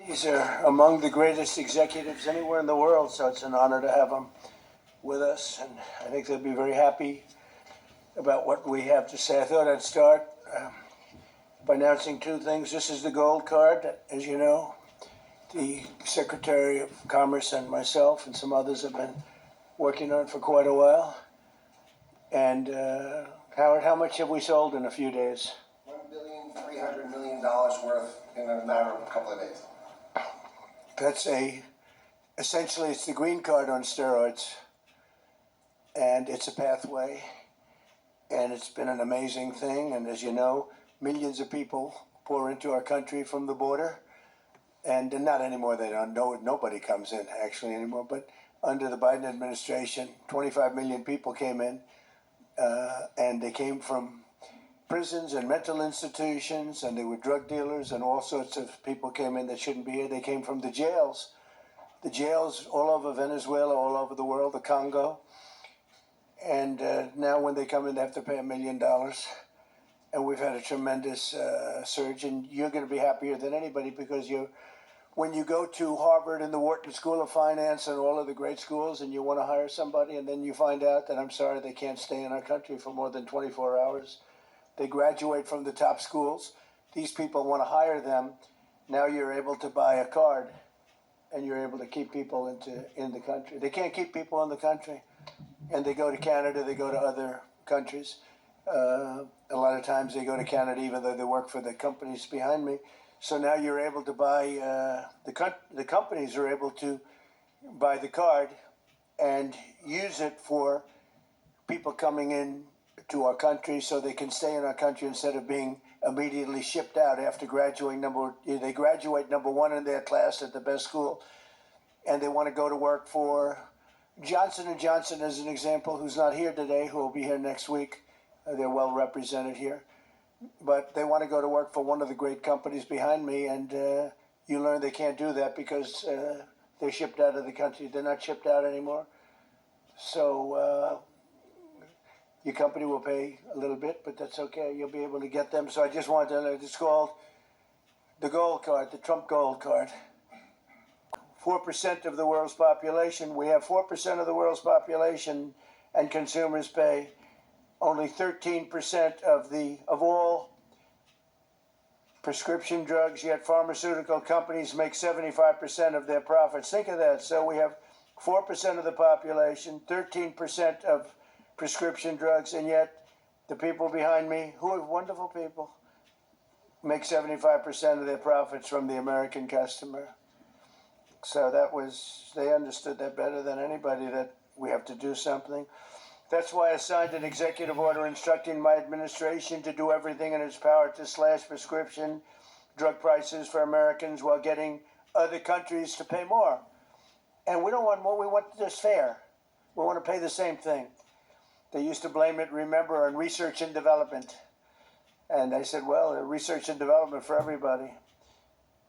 These are among the greatest executives anywhere in the world, so it's an honor to have them with us, and I think they'll be very happy about what we have to say. I thought I'd start by announcing two things. This is the gold card, as you know. The Secretary of Commerce and myself and some others have been working on it for quite a while. And Howard, how much have we sold in a few days? $1,300,000,000 worth in a matter of a couple of days. That's essentially it's the green card on steroids, and it's a pathway, and it's been an amazing thing. And as you know, millions of people pour into our country from the border, and not anymore. They don't know. Nobody comes in actually anymore. But under the Biden administration, 25 million people came in, and they came from prisons and mental institutions, and they were drug dealers, and all sorts of people came in that shouldn't be here. They came from the jails all over Venezuela, all over the world, the Congo. And now when they come in, they have to pay $1 million. And we've had a tremendous surge, and you're going to be happier than anybody because when you go to Harvard and the Wharton School of Finance and all of the great schools and you want to hire somebody, and then you find out that, I'm sorry, they can't stay in our country for more than 24 hours. They graduate from the top schools. These people want to hire them. Now you're able to buy a card, and you're able to keep people in the country. They can't keep people in the country, and they go to Canada. They go to other countries. A lot of times they go to Canada, even though they work for the companies behind me. So now you're able to buy. The companies are able to buy the card and use it for people coming in to our country, so they can stay in our country instead of being immediately shipped out after graduating. They graduate number one in their class at the best school, and they want to go to work for Johnson & Johnson, as an example, who's not here today, who will be here next week. They're well represented here. But they want to go to work for one of the great companies behind me, and you learn they can't do that because they're shipped out of the country. They're not shipped out anymore. So your company will pay a little bit, but that's okay. You'll be able to get them. So I just wanted to know, it's called the gold card, the Trump gold card. 4% of the world's population. We have 4% of the world's population, and consumers pay only 13% of all prescription drugs, yet pharmaceutical companies make 75% of their profits. Think of that. So we have 4% of the population, 13% of prescription drugs, and yet the people behind me, who are wonderful people, make 75% of their profits from the American customer. So they understood that better than anybody, that we have to do something. That's why I signed an executive order instructing my administration to do everything in its power to slash prescription drug prices for Americans while getting other countries to pay more. And we don't want more, we want just fair. We want to pay the same thing. They used to blame it, remember, on research and development. And I said, well, research and development for everybody.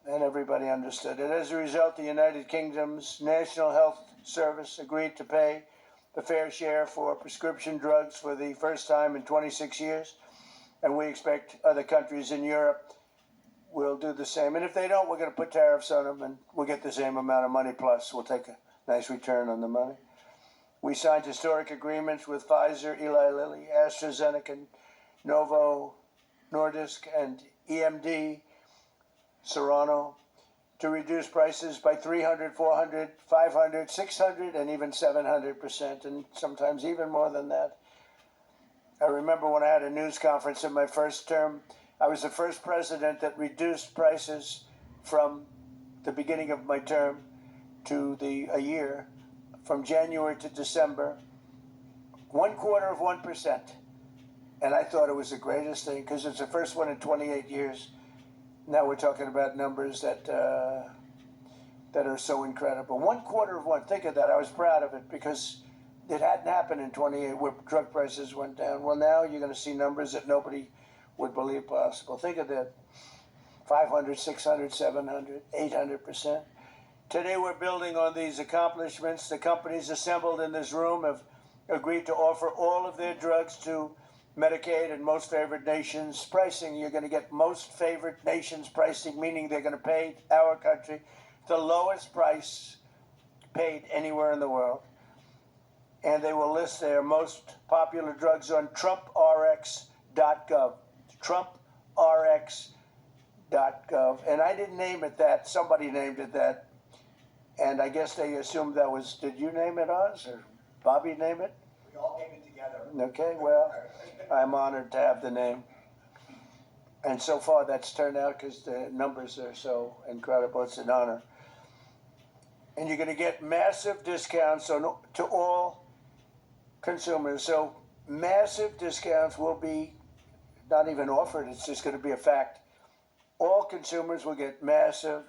And everybody understood it. As a result, the United Kingdom's National Health Service agreed to pay the fair share for prescription drugs for the first time in 26 years. And we expect other countries in Europe will do the same. And if they don't, we're going to put tariffs on them, and we'll get the same amount of money, plus we'll take a nice return on the money. We signed historic agreements with Pfizer, Eli Lilly, AstraZeneca, Novo Nordisk, and EMD, Serrano, to reduce prices by 300, 400, 500, 600, and even 700%, and sometimes even more than that. I remember when I had a news conference in my first term, I was the first president that reduced prices from the beginning of my term to a year, from January to December, 0.25%. And I thought it was the greatest thing because it's the first one in 28 years. Now we're talking about numbers that are so incredible. 0.25%. Think of that. I was proud of it because it hadn't happened in 28 where drug prices went down. Well, now you're going to see numbers that nobody would believe possible. Think of that. 500, 600, 700, 800%. Today we're building on these accomplishments. The companies assembled in this room have agreed to offer all of their drugs to Medicaid and most favored nations pricing. You're going to get most favored nations pricing, meaning they're going to pay our country the lowest price paid anywhere in the world. And they will list their most popular drugs on TrumpRx.gov. TrumpRx.gov. And I didn't name it that. Somebody named it that. And I guess they assumed that was, did you name it, Oz? Or Bobby name it? We all came in together. Okay, well, I'm honored to have the name. And so far that's turned out because the numbers are so incredible. It's an honor. And you're going to get massive discounts to all consumers. So massive discounts will be not even offered. It's just going to be a fact. All consumers will get massive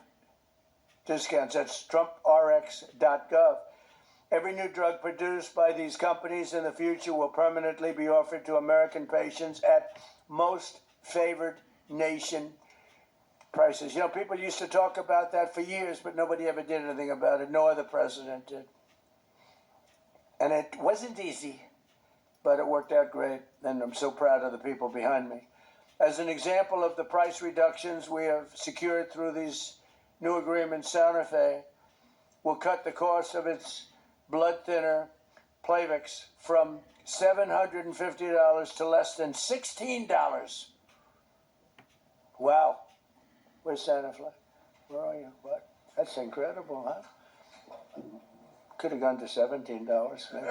discounts. That's TrumpRx.gov. Every new drug produced by these companies in the future will permanently be offered to American patients at most favored nation prices. You know, people used to talk about that for years, but nobody ever did anything about it. No other president did. And it wasn't easy, but it worked out great, and I'm so proud of the people behind me. As an example of the price reductions we have secured through these new agreements, Santa Fe will cut the cost of its blood thinner Plavix from $750 to less than $16. Wow. Where's Santa Fe? Where are you? What? That's incredible, huh? Could have gone to $17. Maybe.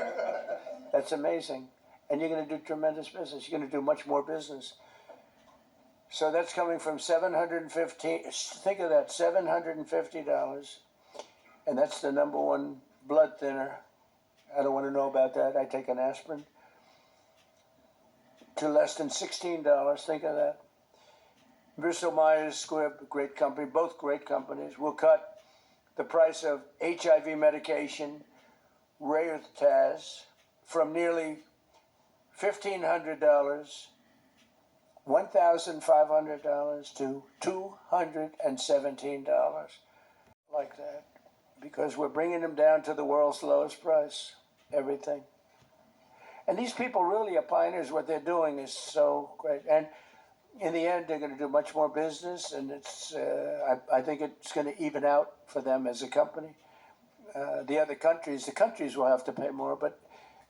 That's amazing. And you're going to do tremendous business. You're going to do much more business. So that's coming from $750. Think of that, $750. And that's the number one blood thinner. I don't want to know about that. I take an aspirin. To less than $16. Think of that. Bristol Myers Squibb, great company, both great companies, will cut the price of HIV medication, Raytaz, from nearly $1,500, $1,500 to $217, like that, because we're bringing them down to the world's lowest price, everything. And these people really are pioneers. What they're doing is so great. And in the end, they're going to do much more business, and I think it's going to even out for them as a company. The countries will have to pay more, but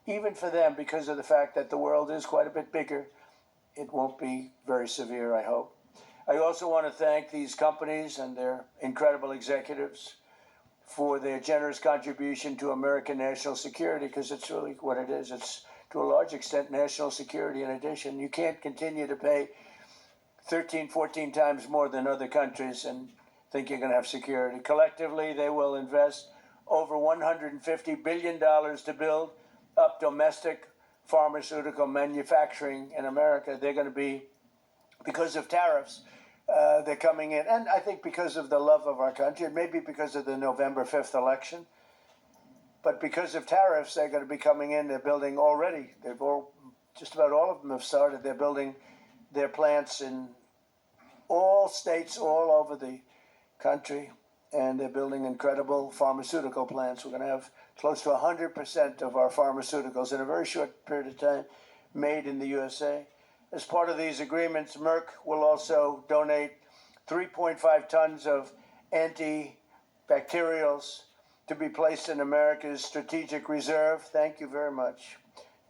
even for them, because of the fact that the world is quite a bit bigger, it won't be very severe, I hope. I also want to thank these companies and their incredible executives for their generous contribution to American national security, because it's really what it is. It's, to a large extent, national security in addition. You can't continue to pay 13, 14 times more than other countries and think you're going to have security. Collectively, they will invest over $150 billion to build up domestic pharmaceutical manufacturing in America. They're going to be, because of tariffs, they're coming in. And I think because of the love of our country, and maybe because of the November 5th election, but because of tariffs, they're going to be coming in. They're building already. Just about all of them have started. They're building their plants in all states all over the country, and they're building incredible pharmaceutical plants. We're going to have close to 100% of our pharmaceuticals in a very short period of time made in the USA. As part of these agreements, Merck will also donate 3.5 tons of antibacterials to be placed in America's strategic reserve. Thank you very much.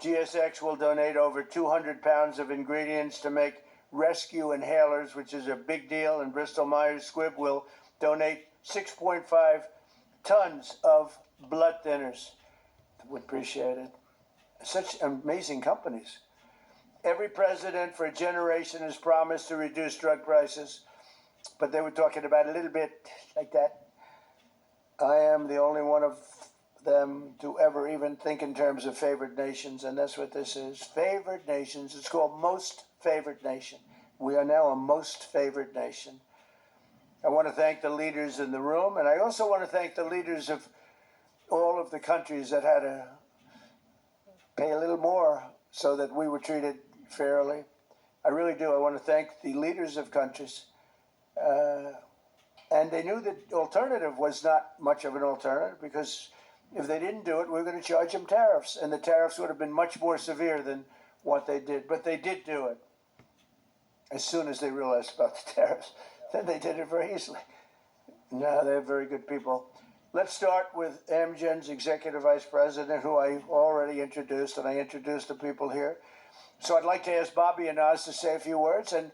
GSX will donate over 200 pounds of ingredients to make rescue inhalers, which is a big deal, and Bristol Myers Squibb will donate 6.5 tons of blood thinners. Would appreciate it. Such amazing companies. Every president for a generation has promised to reduce drug prices, but they were talking about a little bit like that. I am the only one of them to ever even think in terms of favored nations, and that's what this is. Favored nations. It's called most favored nation. We are now a most favored nation. I want to thank the leaders in the room, and I also want to thank the leaders of all of the countries that had to pay a little more so that we were treated fairly. I really do. I want to thank the leaders of countries. And they knew that alternative was not much of an alternative, because if they didn't do it, we were going to charge them tariffs, and the tariffs would have been much more severe than what they did, but they did do it as soon as they realized about the tariffs. Then they did it very easily. No, they're very good people. Let's start with Amgen's executive vice president, who I already introduced, and I introduced the people here. So I'd like to ask Bobby and Oz to say a few words, and